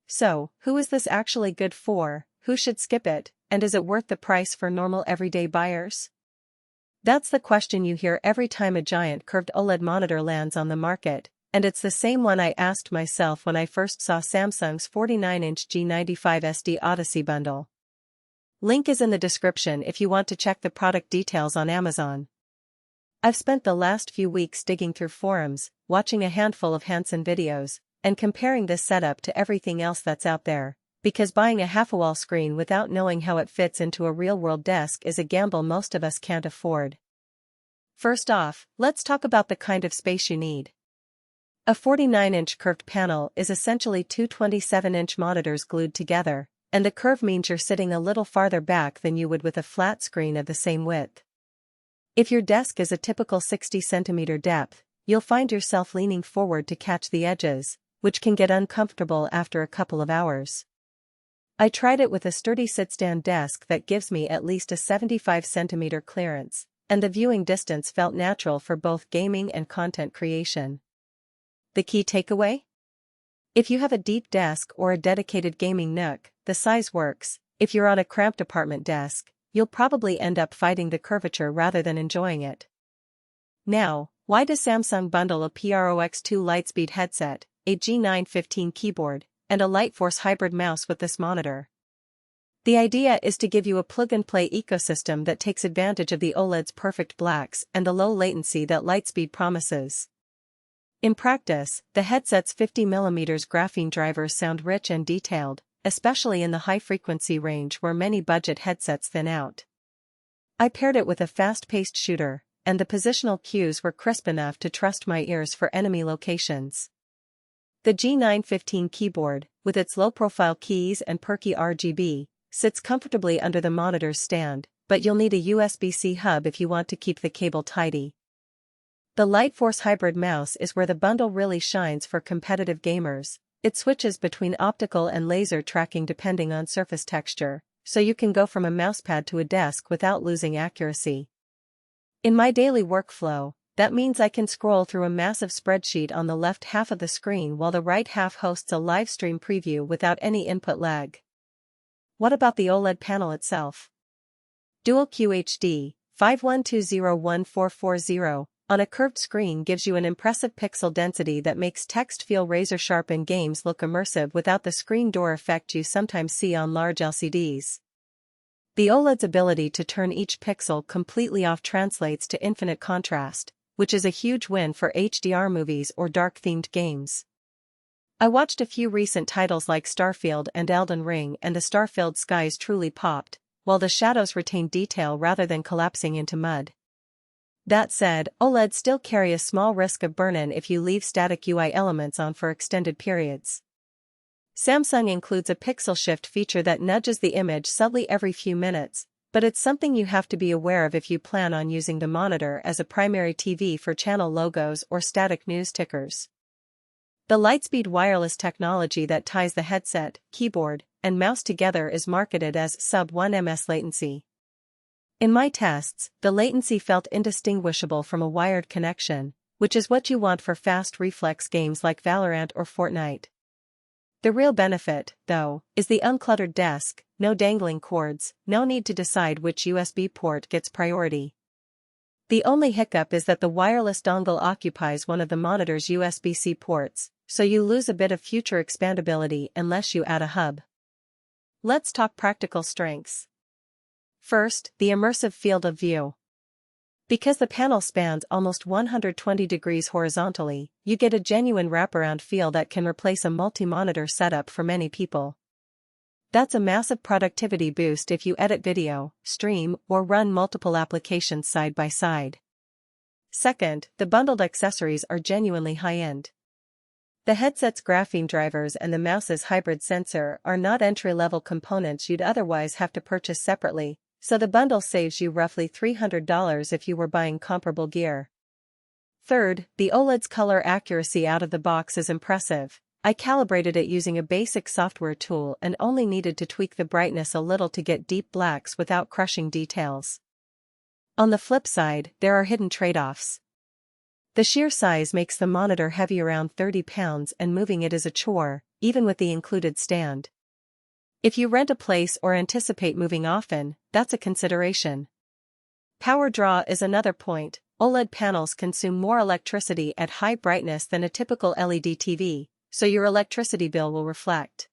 So, who is this actually good for, who should skip it, and is it worth the price for normal everyday buyers? That's the question you hear every time a giant curved OLED monitor lands on the market, and it's the same one I asked myself when I first saw Samsung's 49-inch G95SD Odyssey bundle. Link is in the description if you want to check the product details on Amazon. I've spent the last few weeks digging through forums, watching a handful of Hansen videos, and comparing this setup to everything else that's out there, because buying a half-a-wall screen without knowing how it fits into a real-world desk is a gamble most of us can't afford. First off, let's talk about the kind of space you need. A 49-inch curved panel is essentially two 27-inch monitors glued together, and the curve means you're sitting a little farther back than you would with a flat screen of the same width. If your desk is a typical 60cm depth, you'll find yourself leaning forward to catch the edges, which can get uncomfortable after a couple of hours. I tried it with a sturdy sit-stand desk that gives me at least a 75cm clearance, and the viewing distance felt natural for both gaming and content creation. The key takeaway? If you have a deep desk or a dedicated gaming nook, the size works. If you're on a cramped apartment desk, you'll probably end up fighting the curvature rather than enjoying it. Now, why does Samsung bundle a PROX2 Lightspeed headset, a G915 keyboard, and a Lightforce hybrid mouse with this monitor? The idea is to give you a plug-and-play ecosystem that takes advantage of the OLED's perfect blacks and the low latency that Lightspeed promises. In practice, the headset's 50mm graphene drivers sound rich and detailed, especially in the high-frequency range where many budget headsets thin out. I paired it with a fast-paced shooter, and the positional cues were crisp enough to trust my ears for enemy locations. The G915 keyboard, with its low-profile keys and perky RGB, sits comfortably under the monitor's stand, but you'll need a USB-C hub if you want to keep the cable tidy. The Lightforce hybrid mouse is where the bundle really shines for competitive gamers. It switches between optical and laser tracking depending on surface texture, so you can go from a mousepad to a desk without losing accuracy. In my daily workflow, that means I can scroll through a massive spreadsheet on the left half of the screen while the right half hosts a live stream preview without any input lag. What about the OLED panel itself? Dual QHD, 51201440, on a curved screen gives you an impressive pixel density that makes text feel razor-sharp and games look immersive without the screen door effect you sometimes see on large LCDs. The OLED's ability to turn each pixel completely off translates to infinite contrast, which is a huge win for HDR movies or dark-themed games. I watched a few recent titles like Starfield and Elden Ring, and the star-filled skies truly popped, while the shadows retained detail rather than collapsing into mud. That said, OLEDs still carry a small risk of burn-in if you leave static UI elements on for extended periods. Samsung includes a pixel shift feature that nudges the image subtly every few minutes, but it's something you have to be aware of if you plan on using the monitor as a primary TV for channel logos or static news tickers. The Lightspeed wireless technology that ties the headset, keyboard, and mouse together is marketed as sub-1 ms latency. In my tests, the latency felt indistinguishable from a wired connection, which is what you want for fast reflex games like Valorant or Fortnite. The real benefit, though, is the uncluttered desk, no dangling cords, no need to decide which USB port gets priority. The only hiccup is that the wireless dongle occupies one of the monitor's USB-C ports, so you lose a bit of future expandability unless you add a hub. Let's talk practical strengths. First, the immersive field of view. Because the panel spans almost 120 degrees horizontally, you get a genuine wraparound feel that can replace a multi-monitor setup for many people. That's a massive productivity boost if you edit video, stream, or run multiple applications side by side. Second, the bundled accessories are genuinely high-end. The headset's graphene drivers and the mouse's hybrid sensor are not entry-level components you'd otherwise have to purchase separately, so the bundle saves you roughly $300 if you were buying comparable gear. Third, the OLED's color accuracy out of the box is impressive. I calibrated it using a basic software tool and only needed to tweak the brightness a little to get deep blacks without crushing details. On the flip side, there are hidden trade-offs. The sheer size makes the monitor heavy around 30 pounds and moving it is a chore, even with the included stand. If you rent a place or anticipate moving often, that's a consideration. Power draw is another point. OLED panels consume more electricity at high brightness than a typical LED TV, so your electricity bill will reflect.